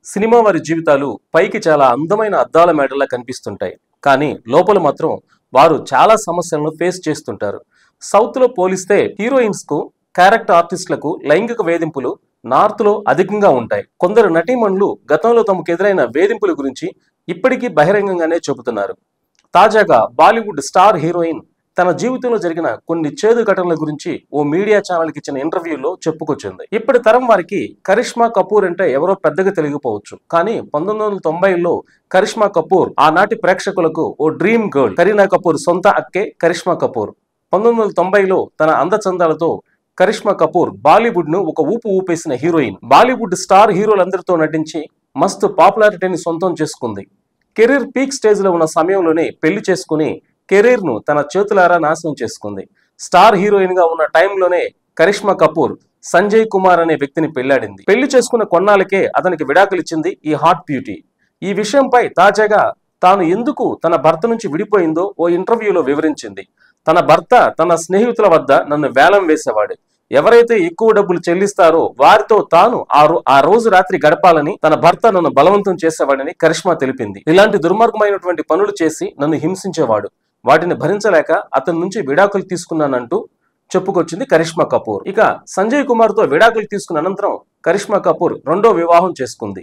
Cinema వారి జీవితాలు పైకి చాలా అందమైన అద్దాల మేడలా కనిపిస్తుంటాయి. కానీ లోపల మాత్రం వారు చాలా సమస్యలను ఫేస్ చేస్తుంటారు. సౌత్ లో పోలిస్తే హీరోయిన్స్ కు క్యారెక్టర్ ఆర్టిస్టులకు లైంగిక వేధింపులు నార్త్ లో అధికంగా ఉంటాయి. కొందరు నటీమణులు గతంలో తమకు ఎదురైన వేధింపుల గురించి ఇప్పటికీ బహిరంగంగానే చెబుతున్నారు. తాజాగా బాలీవుడ్ స్టార్ హీరోయిన్ తన జీవితంలో జరిగిన కొన్ని చేదు ఘటనల గురించి ఓ మీడియా ఛానల్ కి ఇచ్చిన ఇంటర్వ్యూలో చెప్పుకొచ్చింది. ఇప్పటి తరం వారికి కరిష్మా కపూర్ అంటే ఎవరో పెద్దగా తెలియకపోవచ్చు. కానీ 1990లో కరిష్మా కపూర్ ఆనాటి ప్రేక్షకులకు ఓ డ్రీమ్ గర్ల్. కరీనా కపూర్ సొంత అక్కే కరిష్మా కపూర్. 1990లో తన అందచందాలతో కరిష్మా కపూర్ బాలీవుడ్ ను ఒక ఊపు ఊపేసిన హీరోయిన్. బాలీవుడ్ స్టార్ హీరోలందరితో నటించి మస్తు పాపులారిటీని సొంతం చేసుకుంది. కెరీర్ పీక్ స్టేజ్ లో ఉన్న సమయంలోనే పెళ్లి చేసుకుని కెరీర్ ను తన చేతులారా నాశనం చేసుకుంది. స్టార్ హీరోయిన్ గా ఉన్న టైంలోనే కరిష్మా కపూర్ సంజయ్ కుమార్ అనే వ్యక్తిని పెళ్లాడింది. పెళ్లి చేసుకున్న కొన్నాళ్ళకే అతనికి విడాకులిచ్చింది ఈ హాట్ బ్యూటీ. ఈ విషయంపై తాజాగా తాను ఎందుకు తన భర్త నుంచి విడిపోయిందో ఓ ఇంటర్వ్యూలో వివరించింది. తన భర్త తన స్నేహితుల వద్ద నన్ను వేలం వేసేవాడు. ఎవరైతే ఎక్కువ డబ్బులు చెల్లిస్తారో వారితో తాను ఆ రోజు రాత్రి గడపాలని తన భర్త నన్ను బలవంతం చేసేవాడని కరిష్మా తెలిపింది. ఇలాంటి దుర్మార్గమైనటువంటి పనులు చేసి నన్ను హింసించేవాడు. వాటిని భరించలేక అతని నుంచి విడాకులు తీసుకున్నానంటూ చెప్పుకొచ్చింది కరిష్మా కపూర్. ఇక సంజయ్ కుమార్ తో విడాకులు తీసుకున్న అనంతరం కరిష్మా కపూర్ రెండో వివాహం చేసుకుంది.